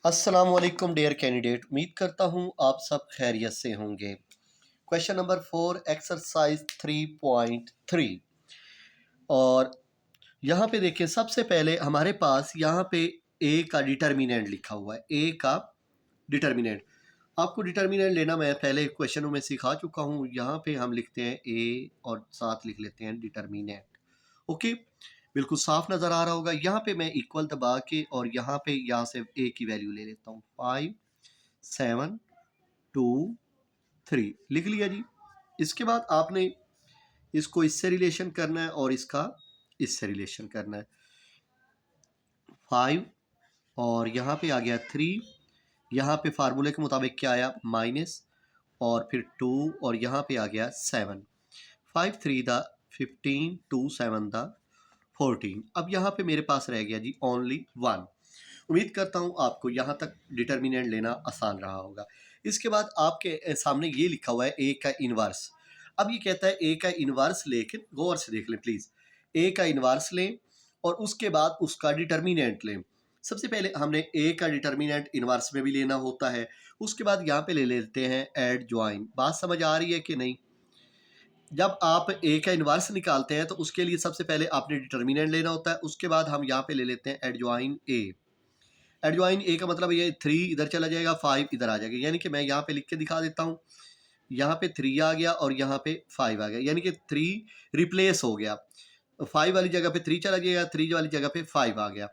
अस्सलाम वालेकुम dear candidate. उम्मीद करता हूँ आप सब खैरियत से होंगे। Question number 4 exercise 3.3। और यहाँ पे देखिए, सबसे पहले हमारे पास यहाँ पे ए का डिटर्मिनेंट लिखा हुआ है। ए का डिटर्मिनेंट, आपको डिटर्मिनेंट लेना मैं पहले क्वेश्चनों में सिखा चुका हूँ। यहाँ पे हम लिखते हैं ए और साथ लिख लेते हैं डिटर्मिनेंट। ओके, बिल्कुल साफ नज़र आ रहा होगा। यहाँ पे मैं इक्वल दबा के और यहाँ से ए की वैल्यू ले लेता हूँ। 5 7 2 3 लिख लिया जी। इसके बाद आपने इसको इससे रिलेशन करना है और इसका इससे रिलेशन करना है। 5 और यहाँ पे आ गया 3, यहाँ पे फार्मूले के मुताबिक क्या आया माइनस, और फिर 2 और यहाँ पे आ गया 7। 5 3 द 15, 2 7 द 14। अब यहाँ पे मेरे पास रह गया जी ओनली 1। उम्मीद करता हूँ आपको यहाँ तक डिटर्मिनेंट लेना आसान रहा होगा। इसके बाद आपके सामने ये लिखा हुआ है ए का इनवर्स। अब ये कहता है ए का इनवर्स, लेकिन गौर से देख लें प्लीज़। ए का इनवर्स लें और उसके बाद उसका डिटर्मिनेंट लें। सबसे पहले हमने ए का डिटर्मिनेंट इनवर्स में भी लेना होता है, उसके बाद यहाँ पे ले लेते हैं एड ज्वाइन। बात समझ आ रही है कि नहीं? जब आप ए का इनवर्स निकालते हैं तो उसके लिए सबसे पहले आपने डिटर्मिनेंट लेना होता है, उसके बाद हम यहाँ पे ले लेते हैं एडजॉइन ए। एडजॉइन ए का मतलब ये 3 इधर चला जाएगा, 5 इधर आ जाएगा। यानी कि मैं यहाँ पे लिख के दिखा देता हूँ। यहाँ पे 3 आ गया और यहाँ पे 5 आ गया, यानी कि 3 रिप्लेस हो गया। 5 वाली जगह पे 3 चला जाएगा, 3 वाली जगह पे 5 आ गया।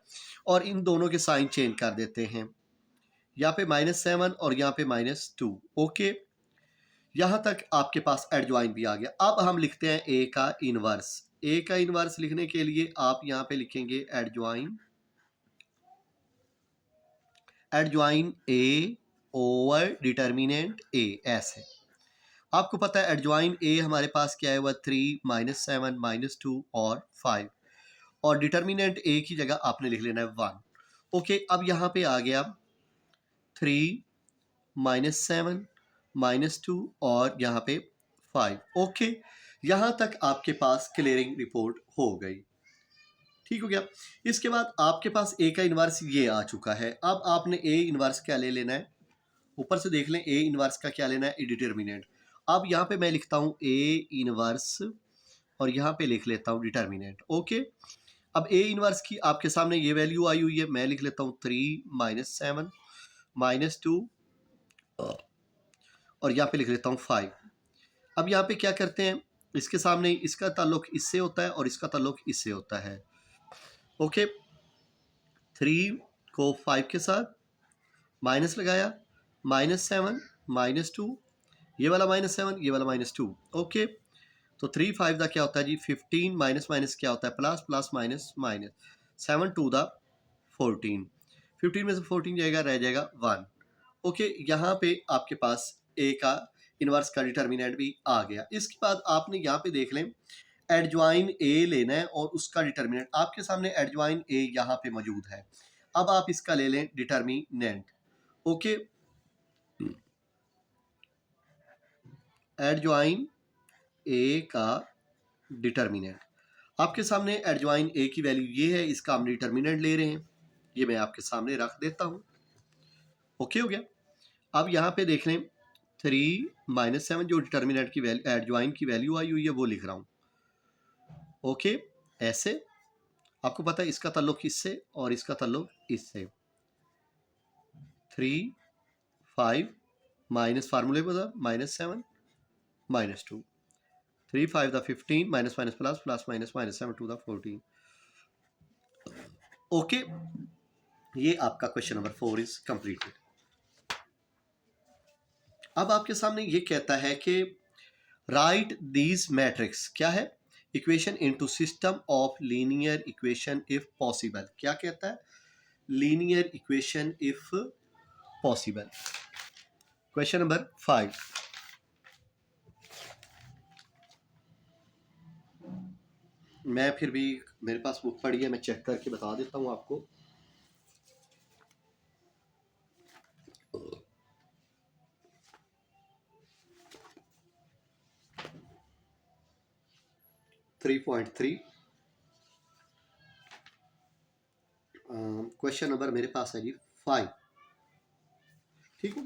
और इन दोनों के साइन चेंज कर देते हैं। यहाँ पे -7 और यहाँ पे -2। ओके, यहाँ तक आपके पास एडजॉइन भी आ गया। अब हम लिखते हैं ए का इनवर्स। ए का इनवर्स लिखने के लिए आप यहाँ पे लिखेंगे एडजॉइन ए ओवर डिटर्मिनेंट ए। ऐसे आपको पता है एडजॉइन ए हमारे पास क्या है, वह 3 -7 -2 और 5, और डिटर्मिनेंट ए की जगह आपने लिख लेना है 1। ओके, अब यहाँ पे आ गया 3 -7 -2 और यहाँ पे 5। ओके, यहाँ तक आपके पास क्लियरिंग रिपोर्ट हो गई। ठीक हो गया। इसके बाद आपके पास ए का इनवर्स ये आ चुका है। अब आपने ए इनवर्स क्या ले लेना है, ऊपर से देख लें। ए इनवर्स का क्या लेना है, डिटर्मिनेंट। अब यहाँ पे मैं लिखता हूँ ए इनवर्स और यहाँ पे लिख लेता हूँ डिटर्मिनेंट। ओके, अब ए इनवर्स की आपके सामने ये वैल्यू आई हुई है। मैं लिख लेता हूँ 3 -7 -2 और यहाँ पे लिख लेता हूँ 5। अब यहाँ पे क्या करते हैं, इसके सामने इसका ताल्लुक इससे होता है और इसका ताल्लुक इससे होता है। ओके, 3 को 5 के साथ माइनस लगाया, -7 -2, ये वाला -7 ये वाला -2। ओके, तो 3 5 का क्या होता है जी 15, माइनस माइनस क्या होता है plus, plus minus minus, 7 2 the 14। 15 में से 14 जाएगा, रह जाएगा 1। ओके, यहाँ पे आपके पास ए का इनवर्स का डिटर्मिनेंट भी आ गया। इसके बाद आपने यहाँ पे देख लें एडजॉइन ए लेना है और उसका डिटर्मिनेंट आपके सामने एडजॉइन ए यहाँ पे मौजूद है। अब आप इसका ले लें डिटर्मिनेंट। ओके, एडजॉइन ए का डिटर्मिनेंट आपके सामने एडजॉइन ए की वैल्यू ये है, इसका हम डिटर्मिनेंट ले रहे हैं। ये मैं आपके सामने रख देता हूँ। ओके हो गया। अब यहाँ पे देख लें 3 -7 जो डिटर्मिनेंट की वैल्यू एडजॉइन की वैल्यू आई हुई है वो लिख रहा हूँ। ओके, ऐसे आपको पता है इसका ताल्लुक इससे और इसका ताल्लुक इससे। 3 5 माइनस फार्मूले पर -7 -2, 3 5 the 15 minus minus plus, plus minus -7 2 the 14। Okay, ये आपका क्वेश्चन नंबर 4 इज कंप्लीटेड। अब आपके सामने ये कहता है कि राइट दीज मैट्रिक्स, क्या है, equation into system of linear equation if possible. क्या कहता है, linear equation if possible. Question number 5। मैं फिर भी, मेरे पास बुक पड़ी है, मैं चेक करके बता देता हूँ आपको। क्वेश्चन नंबर मेरे पास है जी 5। ठीक है,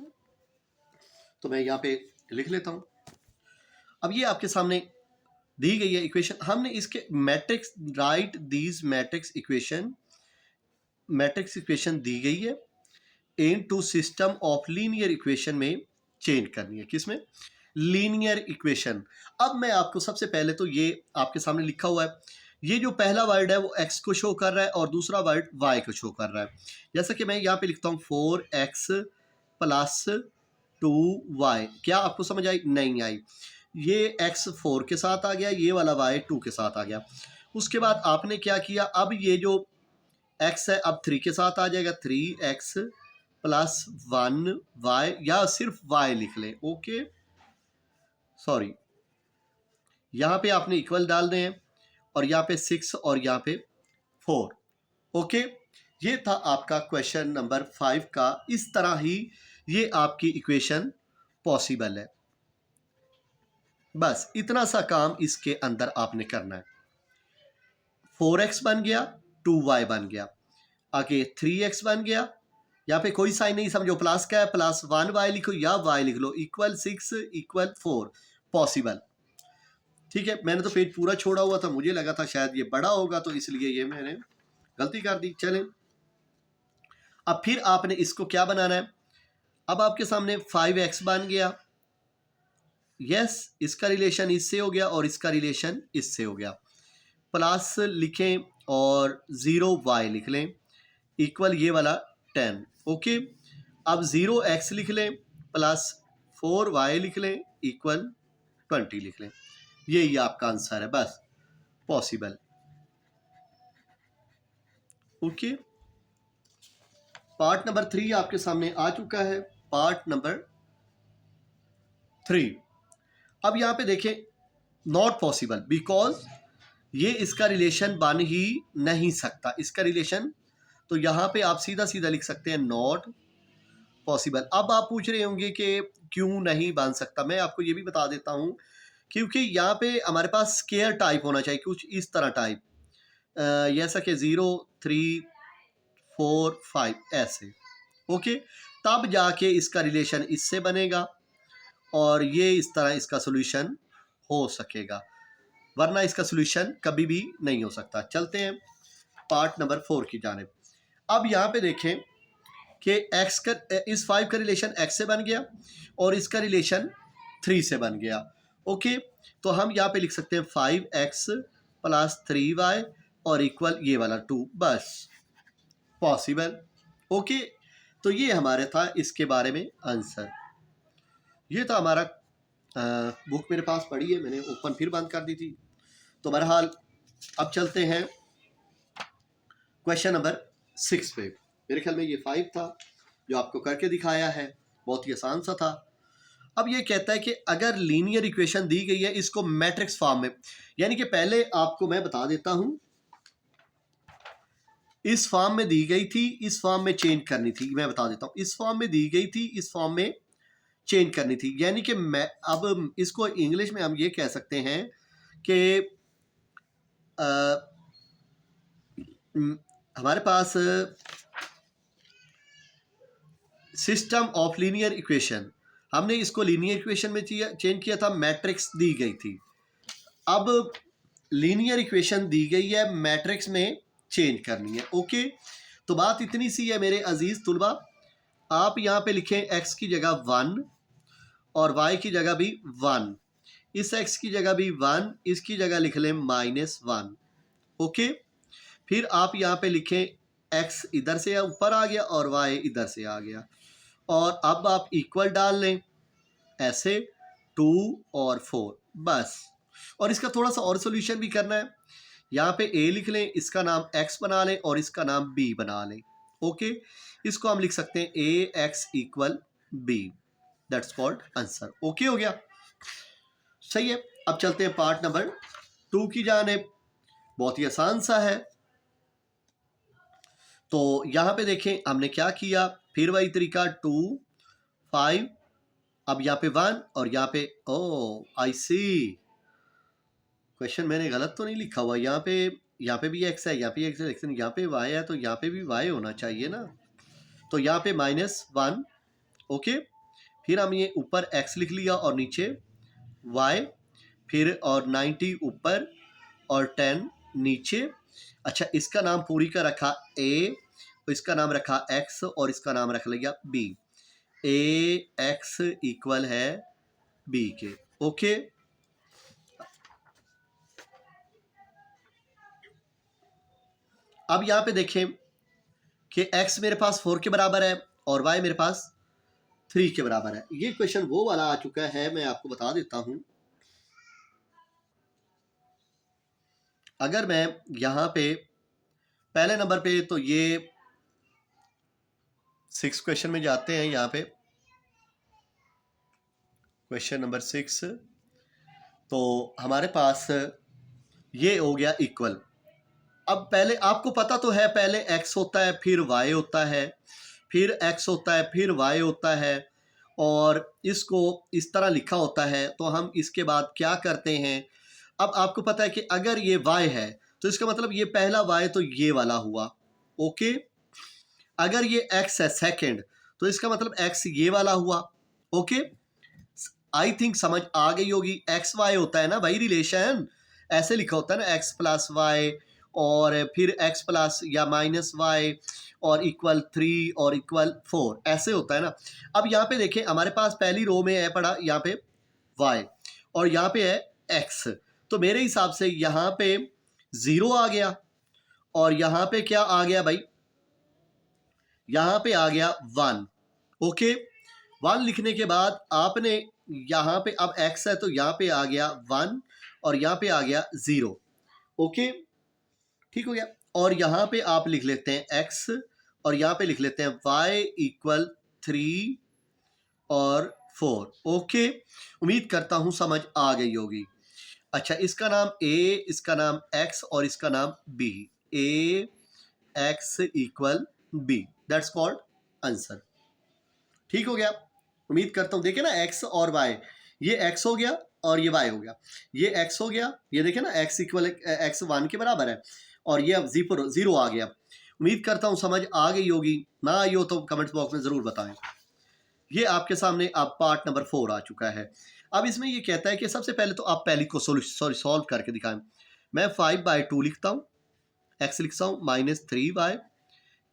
तो मैं यहाँ पे लिख लेता हूँ। अब ये आपके सामने दी गई है इक्वेशन, हमने इसके matrix, right these matrix equation दी गई है into system of linear equation में चेंज करनी है। किसमें? Linear equation. अब मैं आपको सबसे पहले तो ये आपके सामने लिखा हुआ है, ये जो पहला वर्ड है वो x को शो कर रहा है और दूसरा वर्ड y को शो कर रहा है। जैसा कि मैं यहाँ पे लिखता हूँ 4x प्लस 2y। क्या आपको समझ आई? नहीं आई। ये x 4 के साथ आ गया, ये वाला y 2 के साथ आ गया। उसके बाद आपने क्या किया, अब ये जो x है अब 3 के साथ आ जाएगा, 3x प्लस 1y, या सिर्फ y लिख लें। ओके, सॉरी, यहाँ पे आपने इक्वल डालने हैं और यहाँ पे 6 और यहाँ पे 4। ओके, ये था आपका क्वेश्चन नंबर 5 का। इस तरह ही ये आपकी इक्वेशन पॉसिबल है। बस इतना सा काम इसके अंदर आपने करना है। 4x बन गया, 2y बन गया, आगे 3x बन गया, यहाँ पे कोई साइन नहीं, समझो प्लस का है, प्लस 1y लिखो या y लिख लो, इक्वल 6 इक्वल 4, पॉसिबल। ठीक है, मैंने तो पेज पूरा छोड़ा हुआ था, मुझे लगा था शायद ये बड़ा होगा तो इसलिए ये मैंने गलती कर दी। चलें, अब फिर आपने इसको क्या बनाना है, अब आपके सामने 5x बन गया, यस, इसका रिलेशन इससे हो गया और इसका रिलेशन इससे हो गया, प्लस लिखें और 0y लिख लें, इक्वल ये वाला 10। ओके, अब 0x लिख लें प्लस 4y लिख लें, इक्वल 20 लिख लें। यही आपका आंसर है, बस पॉसिबल। ओके, पार्ट नंबर 3 आपके सामने आ चुका है। पार्ट नंबर 3, अब यहां पे देखें, नॉट पॉसिबल, बिकॉज ये इसका रिलेशन बन ही नहीं सकता। इसका रिलेशन तो यहां पे आप सीधा सीधा लिख सकते हैं नॉट पॉसिबल। अब आप पूछ रहे होंगे कि क्यों नहीं बन सकता, मैं आपको ये भी बता देता हूं, क्योंकि यहाँ पे हमारे पास स्केयर टाइप होना चाहिए, कुछ इस तरह टाइप, जैसा कि 0 3 4 5 ऐसे। ओके, तब जाके इसका रिलेशन इससे बनेगा और ये इस तरह इसका सोल्यूशन हो सकेगा, वरना इसका सोल्यूशन कभी भी नहीं हो सकता। चलते हैं पार्ट नंबर 4 की जानिब। अब यहाँ पे देखें कि x का, इस 5 का रिलेशन x से बन गया और इसका रिलेशन 3 से बन गया। ओके, तो हम यहाँ पे लिख सकते हैं 5x प्लस 3y और इक्वल ये वाला 2, बस पॉसिबल। ओके, तो ये हमारे था इसके बारे में आंसर। ये था हमारा, बुक मेरे पास पड़ी है, मैंने ओपन फिर बंद कर दी थी। तो बहरहाल अब चलते हैं क्वेश्चन नंबर 6 पे। मेरे ख्याल में ये 5 था जो आपको करके दिखाया है, बहुत ही आसान सा था। अब ये कहता है कि अगर लीनियर इक्वेशन दी गई है इसको मैट्रिक्स फॉर्म में, यानी कि पहले आपको मैं बता देता हूं, इस फॉर्म में दी गई थी, इस फॉर्म में चेंज करनी थी। मैं बता देता हूं, इस फॉर्म में दी गई थी, इस फॉर्म में चेंज करनी थी। यानी कि मैं अब इसको इंग्लिश में हम ये कह सकते हैं कि हमारे पास सिस्टम ऑफ लीनियर इक्वेशन, हमने इसको लीनियर इक्वेशन में चेंज किया था, मैट्रिक्स दी गई थी। अब लीनियर इक्वेशन दी गई है, मैट्रिक्स में चेंज करनी है। ओके, तो बात इतनी सी है मेरे अजीज तुलबा, आप यहाँ पे लिखें x की जगह 1 और y की जगह भी 1, इस x की जगह भी 1, इसकी जगह लिख लें -1। ओके, फिर आप यहाँ पे लिखें x इधर से ऊपर आ गया और y इधर से आ गया, और अब आप इक्वल डाल लें ऐसे 2 और 4, बस। और इसका थोड़ा सा और सोल्यूशन भी करना है, यहाँ पे a लिख लें, इसका नाम x बना लें और इसका नाम b बना लें। ओके, इसको हम लिख सकते हैं ax equal b, that's called answer. Okay हो गया, सही है। अब चलते हैं पार्ट नंबर 2 की जानिब, बहुत ही आसान सा है। तो यहाँ पे देखें हमने क्या किया, फिर वही तरीका 2 5, अब यहाँ पे 1 और यहाँ पे, ओ आई सी, क्वेश्चन मैंने गलत तो नहीं लिखा हुआ, यहाँ पे भी x है, यहाँ पे x है, लेकिन यहाँ पे y है, तो यहाँ पे भी y होना चाहिए ना। तो यहाँ पे -1 ओके, फिर हम ये ऊपर x लिख लिया और नीचे y, फिर और 90 ऊपर और 10 नीचे। अच्छा, इसका नाम पूरी का रखा a, तो इसका नाम रखा x और इसका नाम रख लिया b। a x इक्वल है b के। ओके, अब यहां पे देखें कि x मेरे पास 4 के बराबर है और y मेरे पास 3 के बराबर है। ये क्वेश्चन वो वाला आ चुका है, मैं आपको बता देता हूं। अगर मैं यहां पे पहले नंबर पे, तो ये 6 क्वेश्चन में जाते हैं। यहाँ पे क्वेश्चन नंबर 6, तो हमारे पास ये हो गया इक्वल। अब पहले आपको पता तो है, पहले x होता है फिर y होता है, फिर x होता है फिर y होता है, और इसको इस तरह लिखा होता है। तो हम इसके बाद क्या करते हैं, अब आपको पता है कि अगर ये y है तो इसका मतलब ये पहला y तो ये वाला हुआ। ओके, अगर ये x है सेकंड, तो इसका मतलब x ये वाला हुआ। ओके, आई थिंक समझ आ गई होगी। एक्स वाई होता है ना भाई रिलेशन, ऐसे लिखा होता है ना, एक्स प्लस वाई और फिर एक्स प्लस या माइनस वाई और इक्वल 3 और इक्वल 4, ऐसे होता है ना। अब यहाँ पे देखें, हमारे पास पहली रो में है पड़ा यहाँ पे y और यहाँ पे है x, तो मेरे हिसाब से यहाँ पे 0 आ गया और यहाँ पे क्या आ गया भाई, यहाँ पे आ गया 1। ओके, 1 लिखने के बाद आपने यहाँ पे, अब x है तो यहाँ पे आ गया 1 और यहाँ पे आ गया 0। ओके, ठीक हो गया। और यहाँ पे आप लिख लेते हैं x और यहाँ पे लिख लेते हैं y इक्वल 3 और 4। ओके, उम्मीद करता हूँ समझ आ गई होगी। अच्छा, इसका नाम a, इसका नाम x और इसका नाम b। a x equal b, that's called answer. ठीक हो गया, उम्मीद करता हूँ। देखिए ना, x और y, ये x हो गया और ये y हो गया। ये x हो गया, ये देखिए ना, x इक्वल x 1 के बराबर है और ये अब 0 आ गया। उम्मीद करता हूँ समझ आ गई होगी। ना आई हो तो कमेंट बॉक्स में ज़रूर बताएं। ये आपके सामने अब पार्ट नंबर 4 आ चुका है। अब इसमें ये कहता है कि सबसे पहले तो आप पहली को सॉल्व करके दिखाएं। मैं 5/2 लिखता हूँ, x लिखता हूँ -3y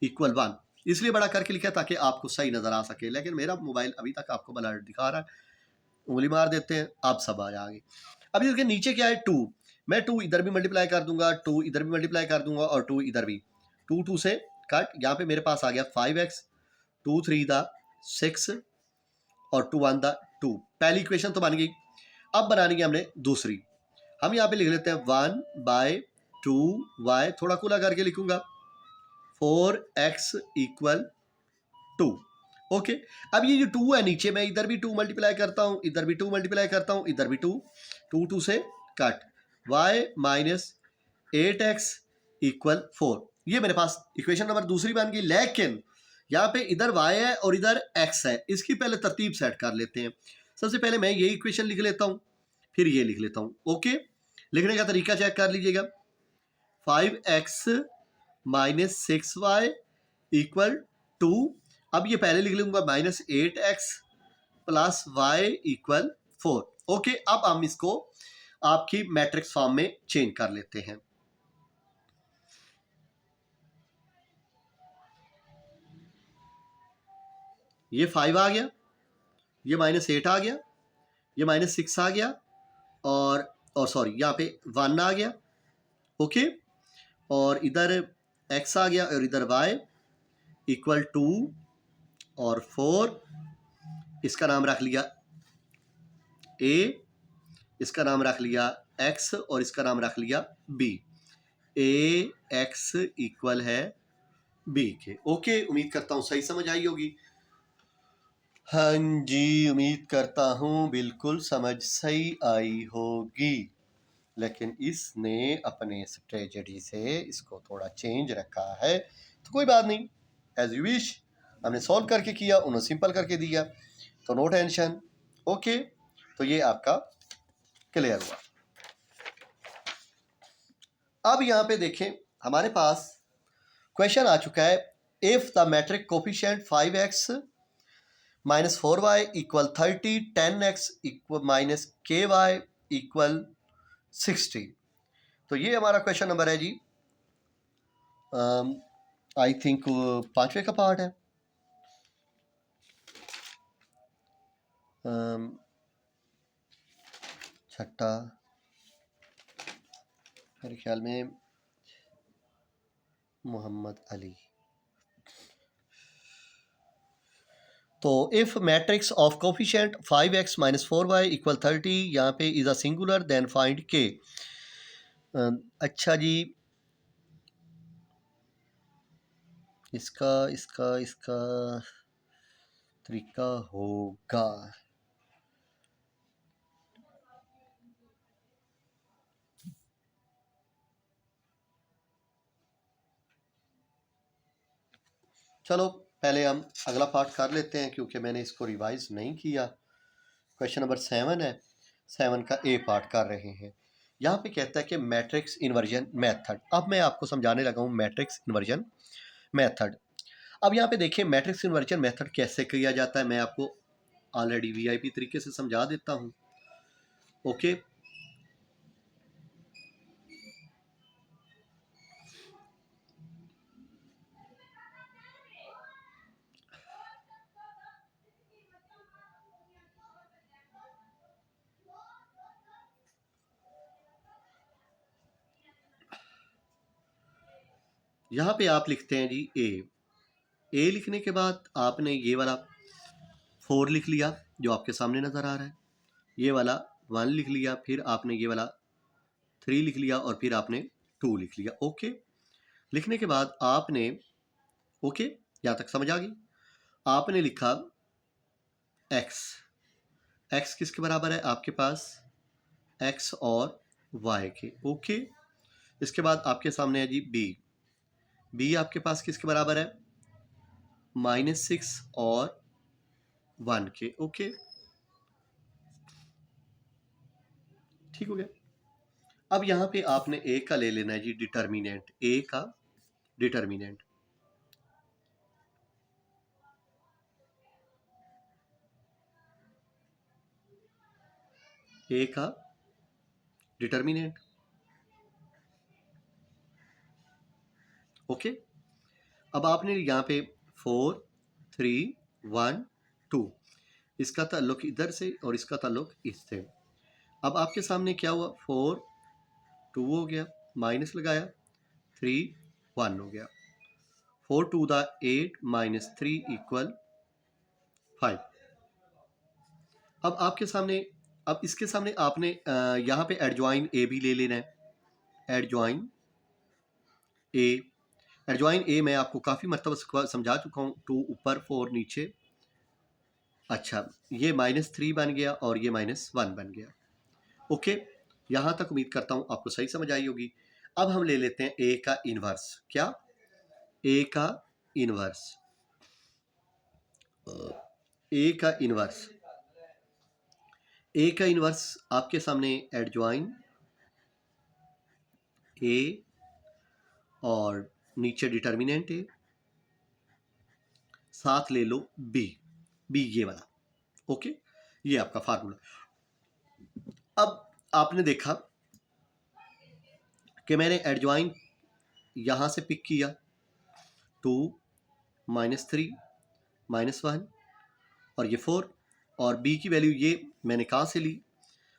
इक्वल 1, इसलिए बड़ा करके लिखा ताकि आपको सही नजर आ सके। लेकिन मेरा मोबाइल अभी तक आपको ब्लर दिखा रहा है, उंगली मार देते हैं, आप सब आ जाएंगे। अब इसके नीचे क्या है 2, मैं 2 इधर भी मल्टीप्लाई कर दूंगा, 2 इधर भी मल्टीप्लाई कर दूंगा और 2 इधर भी, 2 से कट। यहाँ पे मेरे पास आ गया 5x, 2 3 दा 6 और 2 1 दा 2। पहली इक्वेशन तो बन गई। अब बनानी है हमने दूसरी। हम यहाँ पे लिख लेते हैं 1/2y, थोड़ा खुला करके लिखूंगा, 4x इक्वल 2। ओके, अब ये जो 2 है नीचे, मैं इधर भी 2 मल्टीप्लाई करता हूं, इधर भी 2 मल्टीप्लाई करता हूं, इधर भी 2, 2 से कट, y -8x इक्वल 4। ये मेरे पास इक्वेशन नंबर दूसरी बन गई। लेकिन यहाँ पे इधर y है और इधर x है, इसकी पहले तरतीब सेट कर लेते हैं। सबसे पहले मैं ये इक्वेशन लिख लेता हूँ, फिर ये लिख लेता हूँ। ओके, लिखने का तरीका चेक कर लीजिएगा। 5x -6y equal 2। अब ये पहले लिख लूंगा -8x plus y equal 4। Okay, अब हम इसको आपकी मैट्रिक्स फॉर्म में चेंज कर लेते हैं। ये 5 आ गया, ये -8 आ गया, ये -6 आ गया और सॉरी यहाँ पे 1 आ गया। ओके, और इधर x आ गया और इधर y इक्वल 2 और 4। इसका नाम रख लिया a, इसका नाम रख लिया x और इसका नाम रख लिया b। ax इक्वल है b के। ओके, उम्मीद करता हूँ सही समझ आई होगी। हाँ जी, उम्मीद करता हूँ बिल्कुल समझ सही आई होगी। लेकिन इसने अपने स्ट्रेटजी से इसको थोड़ा चेंज रखा है, तो कोई बात नहीं, एज यू विश। हमने सॉल्व करके किया, उन्होंने सिंपल करके दिया, तो नो टेंशन। ओके, तो ये आपका क्लियर हुआ। अब यहाँ पे देखें, हमारे पास क्वेश्चन आ चुका है, if the matrix coefficient 5x -4y equal 30, 10x equal -ky equal 60। तो ये हमारा क्वेश्चन नंबर है जी, आई थिंक 5वें का पार्ट है। छठा मेरे ख्याल में मोहम्मद अली। तो if matrix of coefficient 5x - 4y equal 30 यहाँ पे is a singular then find K. अच्छा जी, इसका इसका इसका तरीका होगा, चलो पहले हम अगला पार्ट कर लेते हैं क्योंकि मैंने इसको रिवाइज नहीं किया। क्वेश्चन नंबर 7 है, 7 का ए पार्ट कर रहे हैं। यहाँ पे कहता है कि मैट्रिक्स इन्वर्जन मेथड। अब मैं आपको समझाने लगा हूँ मैट्रिक्स इन्वर्जन मेथड। अब यहाँ पे देखिए मैट्रिक्स इन्वर्जन मेथड कैसे किया जाता है, मैं आपको ऑलरेडी वीआईपी तरीके से समझा देता हूँ। ओके, यहाँ पे आप लिखते हैं जी ए लिखने के बाद आपने ये वाला 4 लिख लिया जो आपके सामने नज़र आ रहा है, ये वाला 1 लिख लिया, फिर आपने ये वाला 3 लिख लिया और फिर आपने 2 लिख लिया। ओके, लिखने के बाद आपने, ओके यहाँ तक समझ आ गई, आपने लिखा x किसके बराबर है आपके पास, x और y के। ओके, इसके बाद आपके सामने है जी b आपके पास किसके बराबर है, -6 और 1 के। ओके, ठीक हो गया। अब यहाँ पे आपने ए का ले लेना है जी डिटर्मिनेंट, ए का डिटर्मिनेंट। ए का डिटर्मिनेंट। ओके, अब आपने यहाँ पे 4 3 1 2, इसका ताल्लुक इधर से और इसका ताल्लुक इससे। अब आपके सामने क्या हुआ, 4 2 हो गया, माइनस लगाया, 3 1 हो गया, 4 2 दा 8 -3 इक्वल 5। अब आपके सामने, अब इसके सामने आपने यहाँ पे एडजॉइन ए भी ले लेना है, एडजॉइन ए। एडजॉइन ए मैं आपको काफ़ी मरतबा समझा चुका हूँ, 2 ऊपर 4 नीचे। अच्छा, ये -3 बन गया और ये -1 बन गया। ओके, यहाँ तक उम्मीद करता हूँ आपको सही समझ आई होगी। अब हम ले लेते हैं ए का इन्वर्स। क्या, ए का इन्वर्स, ए का इन्वर्स, ए का इन्वर्स आपके सामने एडजॉइन ए और नीचे डिटर्मिनेंट ए, साथ ले लो बी ये वाला। ओके, ये आपका फार्मूला। अब आपने देखा कि मैंने एडजॉइन यहाँ से पिक किया, 2 -3 -1 और ये 4, और बी की वैल्यू ये मैंने कहाँ से ली,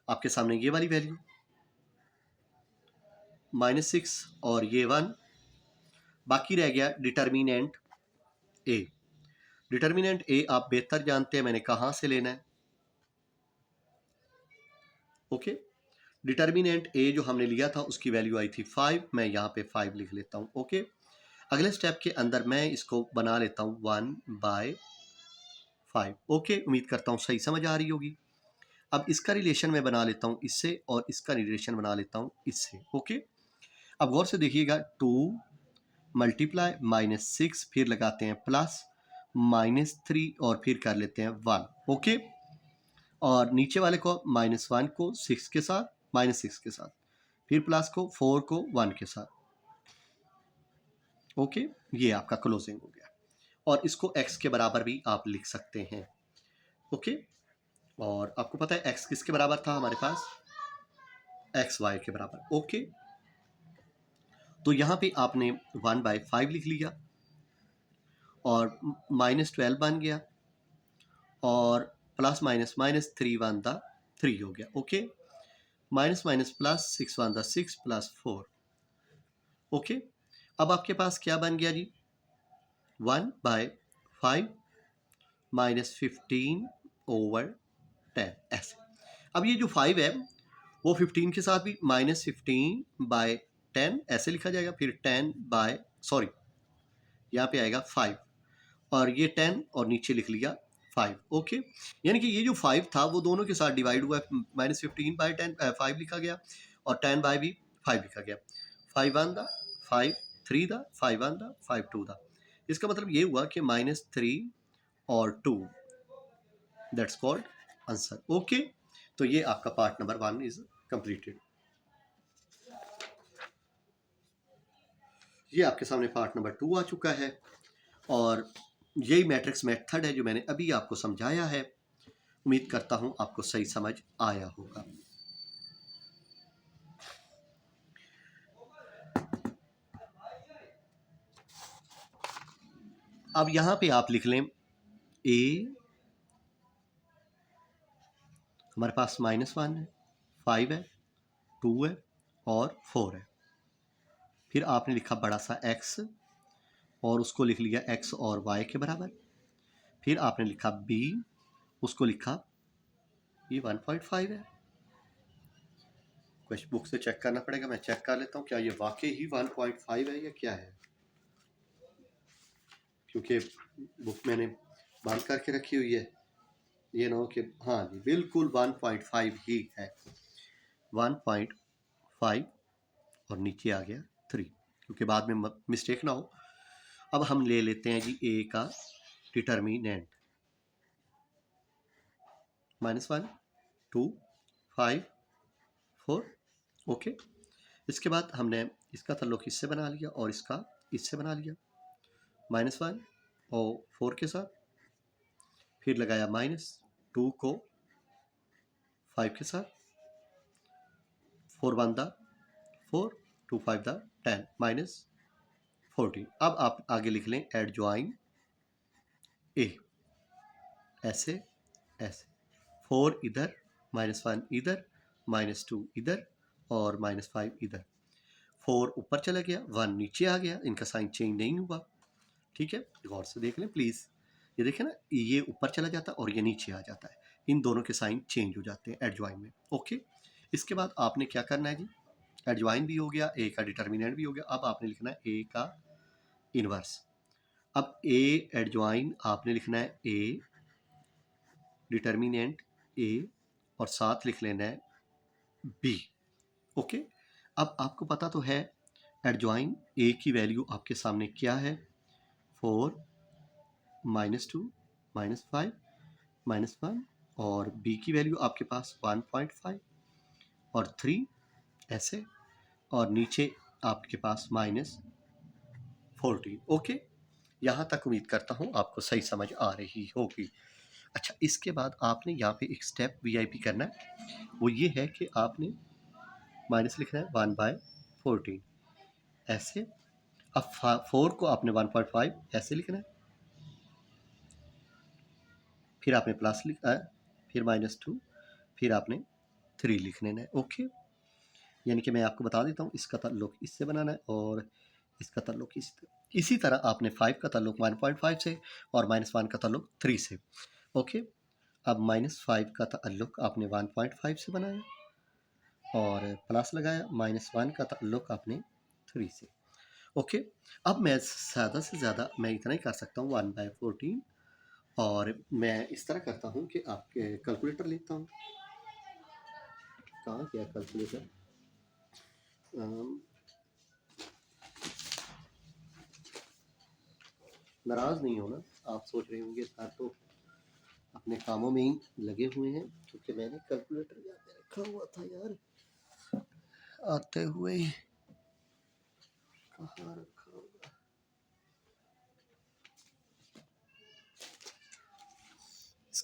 आपके सामने ये वाली वैल्यू -6 और ये 1, बाकी रह गया डिटर्मिनेंट ए। डिटर्मिनेंट ए आप बेहतर जानते हैं मैंने कहाँ से लेना है। ओके, डिटर्मिनेंट ए जो हमने लिया था उसकी वैल्यू आई थी 5, मैं यहाँ पे 5 लिख लेता हूँ। ओके, अगले स्टेप के अंदर मैं इसको बना लेता हूँ 1/5। ओके, उम्मीद करता हूँ सही समझ आ रही होगी। अब इसका रिलेशन मैं बना लेता हूँ इससे और इसका रिलेशन बना लेता हूँ इससे। ओके, अब गौर से देखिएगा, 2 मल्टीप्लाई -6 फिर लगाते हैं प्लस -3 और फिर कर लेते हैं 1। ओके, और नीचे वाले को -1 को 6 के साथ, -6 के साथ, फिर प्लस को 4 को 1 के साथ। ओके, ये आपका क्लोजिंग हो गया, और इसको x के बराबर भी आप लिख सकते हैं। ओके, और आपको पता है x किसके बराबर था हमारे पास, एक्स वाई के बराबर। ओके, तो यहाँ पे आपने 1/5 लिख लिया और -12 बन गया और प्लस माइनस -3 वन द 3 हो गया। Okay, minus minus plus 6 one the 6 plus 4। Okay, अब आपके पास क्या बन गया जी, 1/5 -15/10 ऐसे। अब ये जो 5 है वो 15 के साथ भी -15/10 ऐसे लिखा जाएगा, फिर 10 यहाँ पे आएगा 5 और ये 10 और नीचे लिख लिया 5। ओके, यानी कि ये जो 5 था वो दोनों के साथ डिवाइड हुआ, -15/10 5 लिखा गया और 10 बाय भी 5 लिखा गया। 5 1 द 5 3 द 5 1 द 5 2 द, इसका मतलब ये हुआ कि -3 और 2, दैट्स कॉल्ड आंसर। ओके, तो ये आपका पार्ट नंबर 1 इज कंप्लीटेड। ये आपके सामने पार्ट नंबर 2 आ चुका है और यही मैट्रिक्स मेथड है जो मैंने अभी आपको समझाया है। उम्मीद करता हूं आपको सही समझ आया होगा। अब यहां पे आप लिख लें a, हमारे पास -1 है, 5 है, 2 है और 4 है। फिर आपने लिखा बड़ा सा x और उसको लिख लिया x और y के बराबर। फिर आपने लिखा b, उसको लिखा ये 1.5 है। क्वेश्चन बुक से चेक करना पड़ेगा, मैं चेक कर लेता हूँ क्या ये वाकई ही 1.5 है या क्या है, क्योंकि बुक मैंने बंद करके रखी हुई है। ये ना हो कि हाँ जी बिल्कुल 1.5 ही है, 1.5 और नीचे आ गया 3, क्योंकि बाद में मिस्टेक ना हो। अब हम ले लेते हैं जी a का डिटर्मिनेंट, -1 2 5 4। ओके, इसके बाद हमने इसका ताल्लुक इससे बना लिया और इसका इससे बना लिया, -1 और 4 के साथ, फिर लगाया -2 को 5 के साथ, 4 1 द 4 2 5 द 10 -14। अब आप आगे लिख लें एडजॉइन ए, ऐसे ऐसे, 4 इधर, -1 इधर, -2 इधर और -5 इधर। 4 ऊपर चला गया, 1 नीचे आ गया, इनका साइन चेंज नहीं हुआ। ठीक है, गौर से देख लें प्लीज़। ये देखें ना, ये ऊपर चला जाता है और ये नीचे आ जाता है, इन दोनों के साइन चेंज हो जाते हैं एडजॉइन में। ओके, इसके बाद आपने क्या करना है जी, एडजॉइन भी हो गया, ए का डिटर्मिनेंट भी हो गया, अब आपने लिखना है ए का इनवर्स। अब ए एडजॉइन आपने लिखना है ए, डिटर्मिनेंट ए और साथ लिख लेना है बी। ओके, अब आपको पता तो है एडजॉइन ए की वैल्यू आपके सामने क्या है, 4 -2 -5 -1 और b की वैल्यू आपके पास 1.5 और 3 ऐसे, और नीचे आपके पास -14। ओके, यहाँ तक उम्मीद करता हूँ आपको सही समझ आ रही होगी। अच्छा, इसके बाद आपने यहाँ पे एक स्टेप वीआईपी करना है, वो ये है कि आपने माइनस लिखना है 1/14 ऐसे। अब 4 को आपने 1.5 ऐसे लिखना है, फिर आपने प्लस लिखना है, फिर -2, फिर आपने 3 लिख लेना है। ओके, यानी कि मैं आपको बता देता हूँ, इसका ताल्लुक इससे बनाना है और इसका ताल्लुक इसी तरह आपने 5 का ताल्लुक 1.5 से और -1 का ताल्लुक 3 से। ओके, अब -5 का ताल्लुक आपने 1.5 से बनाया और प्लस लगाया, -1 का ताल्लुक आपने 3 से। ओके, अब मैं ज़्यादा से ज़्यादा मैं इतना ही कर सकता हूँ 1/14, और मैं इस तरह करता हूँ कि आपके कैलकुलेटर लेता हूँ। कहाँ गया कैलकुलेटर? नाराज़ नहीं हो ना, आप सोच रहे होंगे सर तो अपने कामों में ही लगे हुए हैं, क्योंकि मैंने कैलकुलेटर यहाँ पे रखा हुआ था यार, आते हुए ही कहाँ रखा होगा।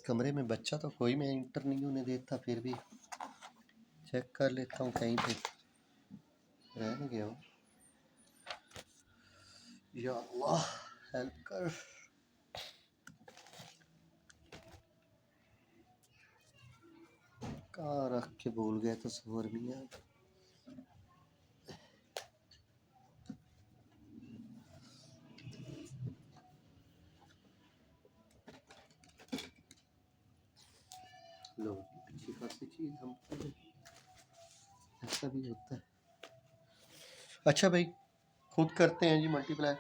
कमरे में बच्चा तो कोई मैं इंटर नहीं होने देता, फिर भी चेक कर लेता हूँ कहीं पे रह न गया हूँ। या अल्लाह हेल्प कर। कहाँ रख के भूल गए तो सवर मियाँ। लो अच्छी खासी चीज़ हम ऐसा भी होता है। अच्छा भाई खुद करते हैं जी मल्टीप्लाई,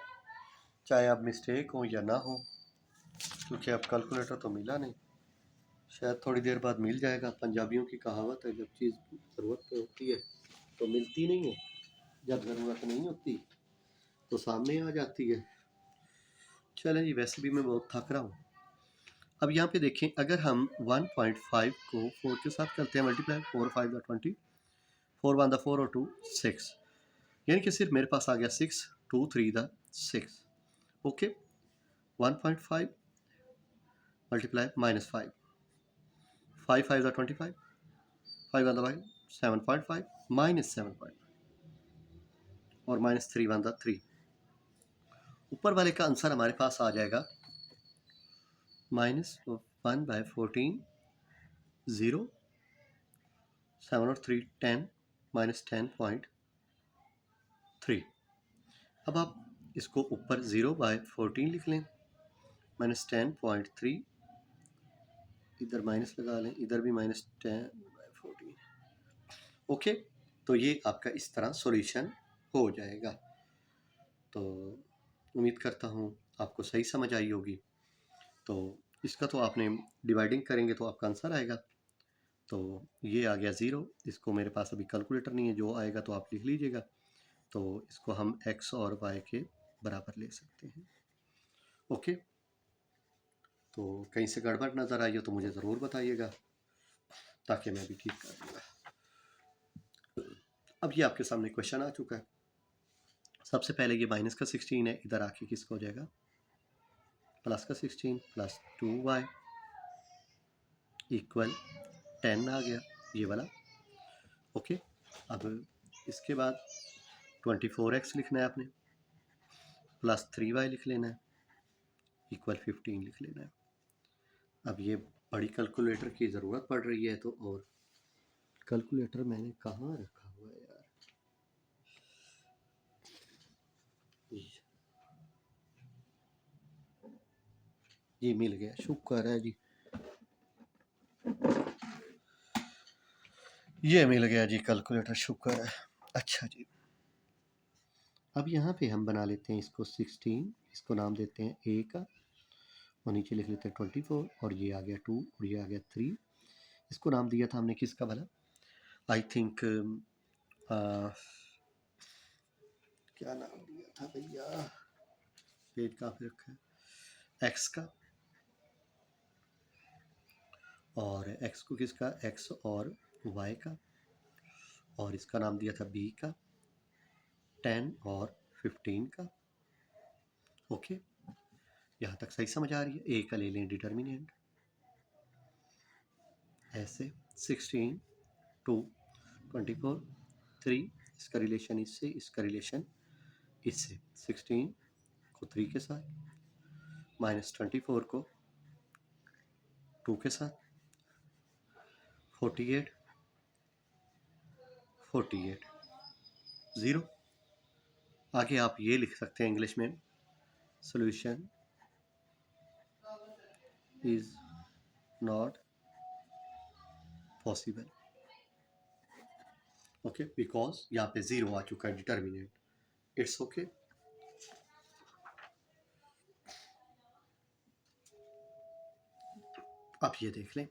चाहे आप मिस्टेक हो या ना हो, क्योंकि अब कैलकुलेटर तो मिला नहीं, शायद थोड़ी देर बाद मिल जाएगा। पंजाबियों की कहावत है, जब चीज़ ज़रूरत पे होती है तो मिलती नहीं है, जब ज़रूरत नहीं होती तो सामने आ जाती है। चलें जी, वैसे भी मैं बहुत थक रहा हूँ। अब यहाँ पे देखें, अगर हम 1.5 को 4 के साथ करते हैं मल्टीप्लाई, 4 5 द 20, 4 1 द 4 और 2 6, यानी कि सिर्फ मेरे पास आ गया 6, 2 3 the 6। Okay, 1.5 multiply -5, 5 5 the 25, 5 1 the 5, 7.5 -7.5 और -3 1 द 3। ऊपर वाले का आंसर हमारे पास आ जाएगा -1/14, 0, 7 और 3 10, -10.3। अब आप इसको ऊपर 0/14 लिख लें, -10.3, इधर माइनस लगा लें, इधर भी -10/14। ओके, तो ये आपका इस तरह सॉल्यूशन हो जाएगा। तो उम्मीद करता हूँ आपको सही समझ आई होगी। तो इसका तो आपने डिवाइडिंग करेंगे तो आपका आंसर आएगा। तो ये आ गया 0, इसको मेरे पास अभी कैलकुलेटर नहीं है, जो आएगा तो आप लिख लीजिएगा। तो इसको हम x और y के बराबर ले सकते हैं। ओके, तो कहीं से गड़बड़ नज़र आई हो तो मुझे ज़रूर बताइएगा, ताकि मैं भी ठीक कर दूँगा। अब ये आपके सामने क्वेश्चन आ चुका है। सबसे पहले ये माइनस का 16 है, इधर आके किसका हो जाएगा, प्लस का 16 प्लस 2y इक्वल 10 आ गया, ये वाला। ओके, अब इसके बाद 24x लिखना है आपने, प्लस 3y लिख लेना है, इक्वल 15 लिख लेना है। अब ये बड़ी कैलकुलेटर की ज़रूरत पड़ रही है, तो और कैलकुलेटर मैंने कहाँ रखा हुआ है यार, ये मिल गया, शुक्र है जी, ये मिल गया जी कैलकुलेटर, शुक्र है। अच्छा जी, अब यहाँ पे हम बना लेते हैं इसको 16, इसको नाम देते हैं a का, और नीचे लिख लेते हैं 24, और ये आ गया 2 और ये आ गया 3। इसको नाम दिया था हमने किसका भला, आई थिंक क्या नाम दिया था भैया, पेज काफी रखा है, x का, और x को किसका, x और y का, और इसका नाम दिया था b का, 10 और 15 का। ओके, यहाँ तक सही समझ आ रही है। a का ले लें डिटर्मिनेंट, ऐसे 16 2 24 3, इसका रिलेशन इससे, इसका रिलेशन इससे, 16 को 3 के साथ, -24 को 2 के साथ, 48 0। आगे आप ये लिख सकते हैं इंग्लिश में, solution is not possible. Okay, because यहाँ पे 0 आ चुका है डिटर्मिनेंट, इट्स ओके। आप ये देख लें,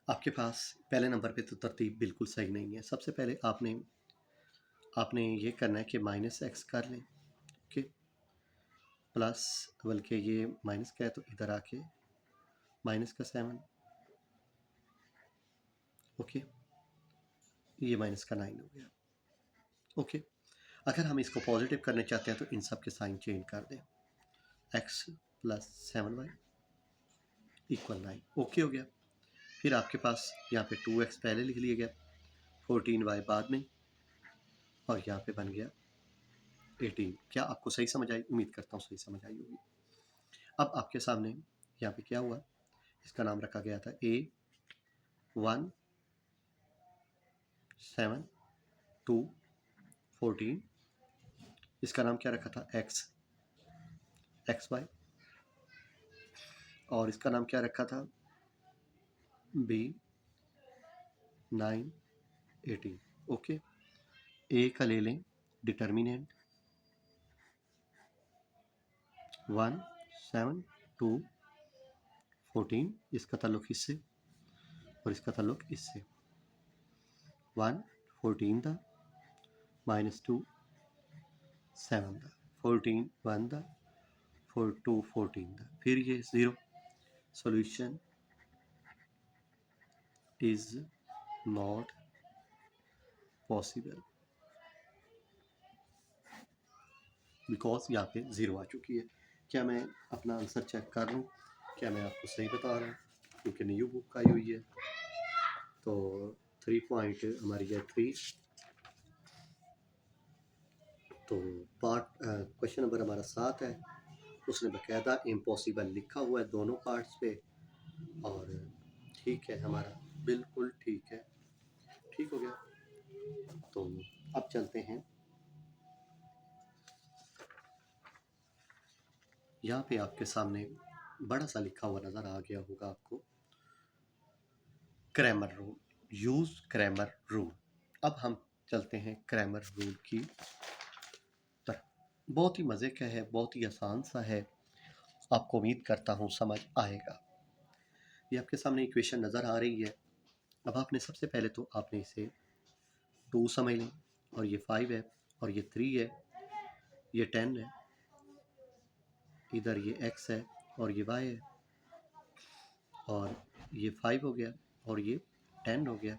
आपके पास पहले नंबर पे तो तरतीब बिल्कुल सही नहीं है। सबसे पहले आपने ये करना है कि -x कर लें, ओके, प्लस, बल्कि ये माइनस का है तो इधर आके माइनस का 7, ओके, ये माइनस का 9 हो गया। ओके, अगर हम इसको पॉजिटिव करने चाहते हैं तो इन सब के साइन चेंज कर दें, x + 7y इक्वल 9। ओके हो गया। फिर आपके पास यहाँ पे 2x पहले लिख लिया गया, 14y बाद में, और यहाँ पे बन गया 18। क्या आपको सही समझ आई? उम्मीद करता हूँ सही समझ आई होगी। अब आपके सामने यहाँ पे क्या हुआ, इसका नाम रखा गया था A17,2,14। इसका नाम क्या रखा था? XY। और इसका नाम क्या रखा था? B9,18। ओके। ए का ले लें डिटर्मिनेंट 1, 7, 2, 14। इसका ताल्लुक इससे और इसका ताल्लुक इससे। 1 14 दा, -2 7 दा, 14 1 दा, 2 14 दा, फिर ये 0। Solution is not possible because यहाँ पे 0 आ चुकी है। क्या मैं अपना आंसर चेक कर लूँ? क्या मैं आपको सही बता रहा हूँ? क्योंकि न्यू बुक आई हुई है। तो 3 पॉइंट हमारी है 3। तो पार्ट क्वेश्चन नंबर हमारा 7 है, उसने बाकायदा इम्पॉसिबल लिखा हुआ है दोनों पार्ट्स पे। और ठीक है, हमारा बिल्कुल ठीक है, ठीक हो गया। तो अब चलते हैं, यहाँ पे आपके सामने बड़ा सा लिखा हुआ नज़र आ गया होगा आपको, Cramer rule, use Cramer rule. अब हम चलते हैं क्रैमर रूल की तरफ। बहुत ही मज़े का है, बहुत ही आसान सा है, आपको उम्मीद करता हूँ समझ आएगा। ये आपके सामने इक्वेशन नज़र आ रही है। अब आपने सबसे पहले तो आपने इसे 2 समझ लें, और ये 5 है, और ये 3 है, ये 10 है, इधर ये x है और ये y है, और ये 5 हो गया और ये 10 हो गया।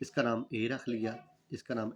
इसका नाम a रख लिया, इसका नाम